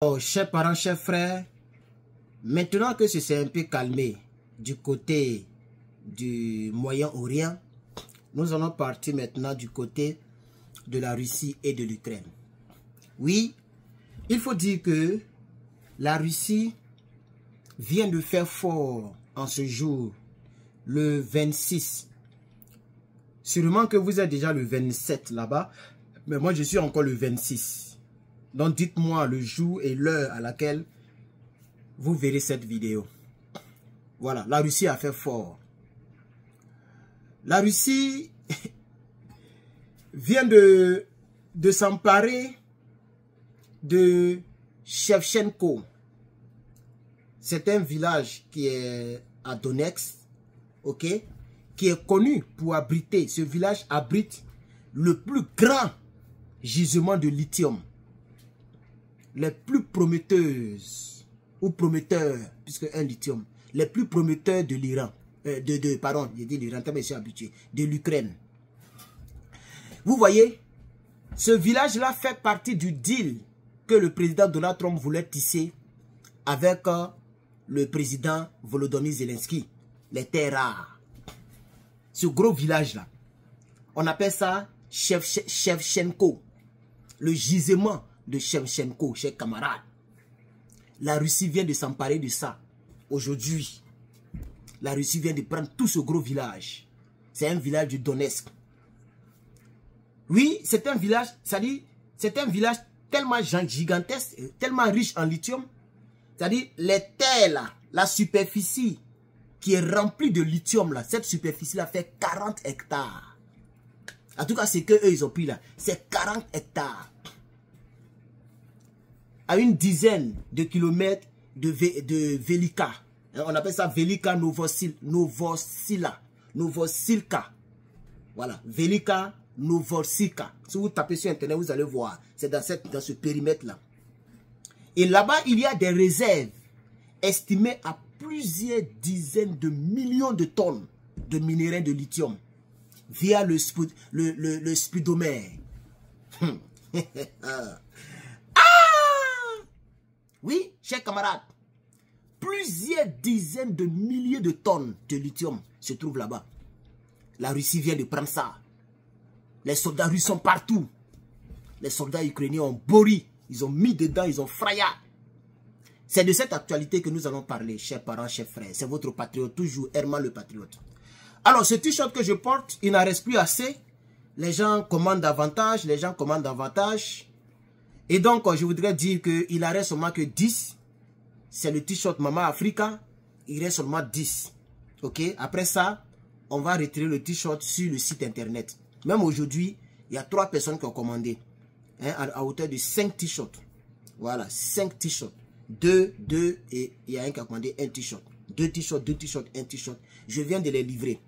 Oh, chers parents, chers frères, maintenant que ce s'est un peu calmé du côté du Moyen-Orient, nous allons partir maintenant du côté de la Russie et de l'Ukraine. Oui, il faut dire que la Russie vient de faire fort en ce jour, le 26. Sûrement que vous êtes déjà le 27 là-bas, mais moi je suis encore le 26. Donc dites-moi le jour et l'heure à laquelle vous verrez cette vidéo. Voilà, la Russie a fait fort. La Russie vient de s'emparer de Shevchenko. C'est un village qui est à Donetsk, ok, qui est connu pour abriter. Ce village abrite le plus grand gisement de lithium. Les plus prometteuses, ou prometteurs, puisque un lithium, les plus prometteurs de l'Iran, pardon, j'ai dit l'Iran, je suis habitué, de l'Ukraine. Vous voyez, ce village-là fait partie du deal que le président Donald Trump voulait tisser avec le président Volodymyr Zelensky, les terres rares. Ce gros village-là, on appelle ça Shevchenko, le gisement de Shevchenko, chers camarades. La Russie vient de s'emparer de ça. Aujourd'hui, la Russie vient de prendre tout ce gros village. C'est un village du Donetsk. Oui, c'est un village, c'est-à-dire, c'est un village tellement gigantesque, tellement riche en lithium. C'est-à-dire, les terres là, la superficie qui est remplie de lithium là, cette superficie là fait 40 hectares. En tout cas, c'est que eux ils ont pris là, c'est 40 hectares. À une dizaine de kilomètres de Velika. On appelle ça Velika Novosilka. Voilà, Velika Novosilka. Si vous tapez sur internet, vous allez voir. C'est dans ce périmètre-là. Et là-bas, il y a des réserves estimées à plusieurs dizaines de millions de tonnes de minerais de lithium via le speedomètre. Oui, chers camarades, plusieurs dizaines de milliers de tonnes de lithium se trouvent là-bas. La Russie vient de prendre ça. Les soldats russes sont partout. Les soldats ukrainiens ont bourri. Ils ont mis dedans, ils ont frayaé. C'est de cette actualité que nous allons parler, chers parents, chers frères. C'est votre patriote, toujours Herman le patriote. Alors, ce t-shirt que je porte, il n'en reste plus assez. Les gens commandent davantage, Et donc, je voudrais dire qu'il en reste seulement que 10. C'est le t-shirt Maman Africa. Il reste seulement 10. Ok? Après ça, on va retirer le t-shirt sur le site internet. Même aujourd'hui, il y a 3 personnes qui ont commandé. Hein, à hauteur de 5 t-shirts. Voilà, 5 t-shirts. 2, et il y a un qui a commandé un t-shirt. 2 t-shirts, 2 t-shirts, un t-shirt. Je viens de les livrer.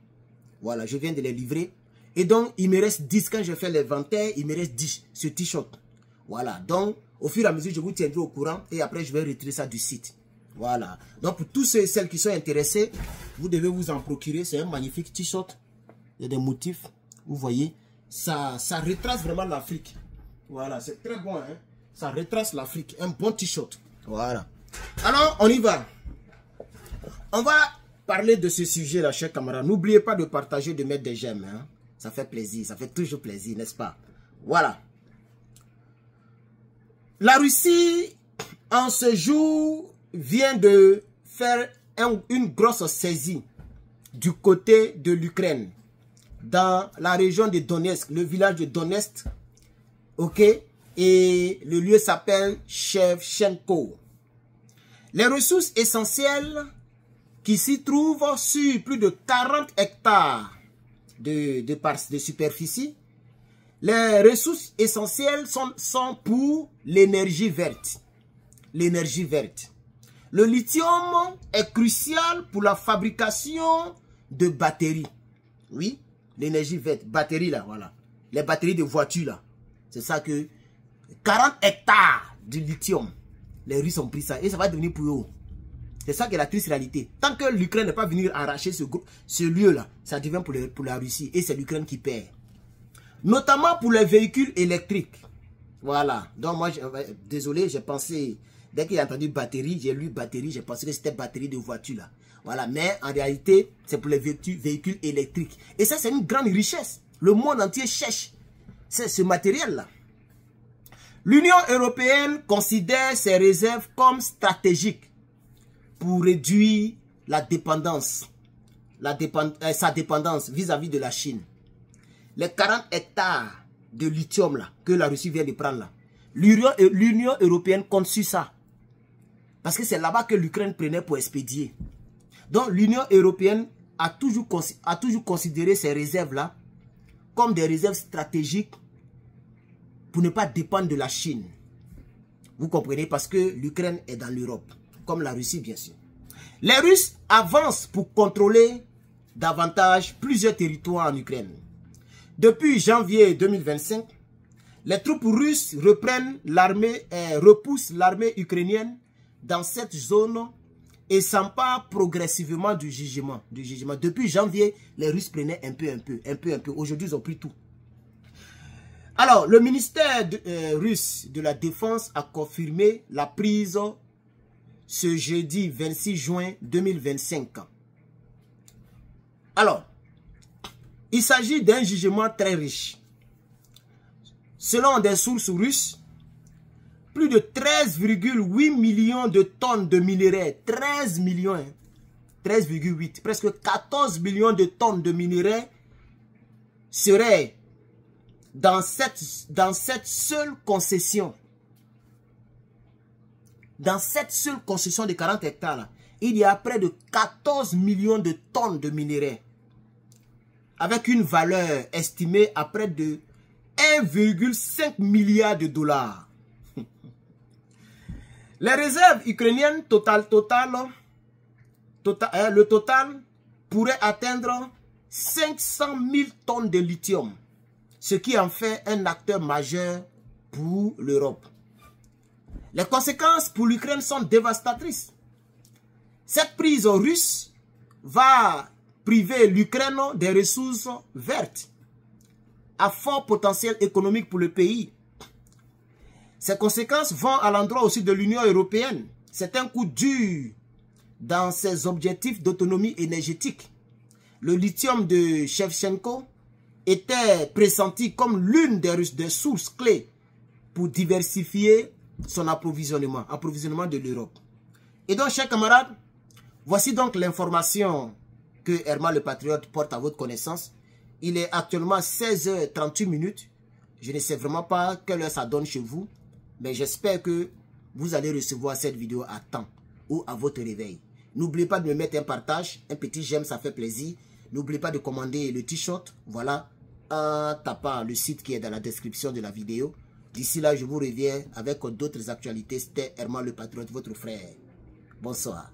Voilà, je viens de les livrer. Et donc, il me reste 10. Quand je fais l'inventaire, il me reste 10 ce t-shirt. Voilà, donc au fur et à mesure, je vous tiendrai au courant et après je vais retirer ça du site. Voilà, donc pour tous ceux et celles qui sont intéressés, vous devez vous en procurer. C'est un magnifique t-shirt. Il y a des motifs, vous voyez. Ça retrace vraiment l'Afrique. Voilà, c'est très bon, hein. Ça retrace l'Afrique, un bon t-shirt. Voilà. Alors, on y va. On va parler de ce sujet-là, chers camarades. N'oubliez pas de partager, de mettre des j'aime. Hein. Ça fait plaisir, ça fait toujours plaisir, n'est-ce pas? Voilà. La Russie, en ce jour, vient de faire une grosse saisie du côté de l'Ukraine, dans la région de Donetsk, le village de Donetsk, ok, et le lieu s'appelle Shevchenko. Les ressources essentielles qui s'y trouvent sur plus de 40 hectares de superficie. Les ressources essentielles sont pour l'énergie verte. L'énergie verte. Le lithium est crucial pour la fabrication de batteries. Oui, l'énergie verte. Batteries là, voilà. Les batteries de voitures là. C'est ça que 40 hectares de lithium. Les Russes ont pris ça et ça va devenir pour eux. C'est ça qui est la triste réalité. Tant que l'Ukraine n'est pas venue arracher ce lieu là, ça devient pour la Russie et c'est l'Ukraine qui perd. Notamment pour les véhicules électriques. Voilà. Donc moi, désolé, j'ai pensé Dès qu'il a entendu batterie, j'ai lu batterie, j'ai pensé que c'était batterie de voiture là. Voilà, mais en réalité, c'est pour les véhicules électriques. Et ça, c'est une grande richesse. Le monde entier cherche ce matériel-là. L'Union européenne considère ses réserves comme stratégiques pour réduire la dépendance, sa dépendance vis-à-vis de la Chine. Les 40 hectares de lithium là, que la Russie vient de prendre là, l'Union européenne compte sur ça. Parce que c'est là-bas que l'Ukraine prenait pour expédier. Donc l'Union européenne a toujours considéré ces réserves-là comme des réserves stratégiques pour ne pas dépendre de la Chine. Vous comprenez? Parce que l'Ukraine est dans l'Europe, comme la Russie bien sûr. Les Russes avancent pour contrôler davantage plusieurs territoires en Ukraine. Depuis janvier 2025, les troupes russes repoussent l'armée ukrainienne dans cette zone et s'emparent progressivement du jugement. Depuis janvier, les Russes prenaient un peu. Aujourd'hui, ils ont pris tout. Alors, le ministère russe de la Défense a confirmé la prise ce jeudi 26 juin 2025. Alors, il s'agit d'un jugement très riche. Selon des sources russes, plus de 13,8 millions de tonnes de minerais, 13 millions, 13,8, presque 14 millions de tonnes de minerais seraient dans cette seule concession. Dans cette seule concession de 40 hectares, là, il y a près de 14 millions de tonnes de minerais, avec une valeur estimée à près de 1,5 milliard de dollars. Les réserves ukrainiennes le total pourrait atteindre 500 000 tonnes de lithium, ce qui en fait un acteur majeur pour l'Europe. Les conséquences pour l'Ukraine sont dévastatrices. Cette prise russe va priver l'Ukraine des ressources vertes à fort potentiel économique pour le pays. Ces conséquences vont à l'endroit aussi de l'Union européenne. C'est un coup dur dans ses objectifs d'autonomie énergétique. Le lithium de Shevchenko était pressenti comme l'une des sources clés pour diversifier son approvisionnement de l'Europe. Et donc, chers camarades, voici donc l'information que Herman le Patriote porte à votre connaissance. Il est actuellement 16h38. Je ne sais vraiment pas quelle heure ça donne chez vous, mais j'espère que vous allez recevoir cette vidéo à temps ou à votre réveil. N'oubliez pas de me mettre un partage, un petit j'aime, ça fait plaisir. N'oubliez pas de commander le t-shirt, voilà, en tapant le site qui est dans la description de la vidéo. D'ici là, je vous reviens avec d'autres actualités. C'était Herman le Patriote, votre frère. Bonsoir.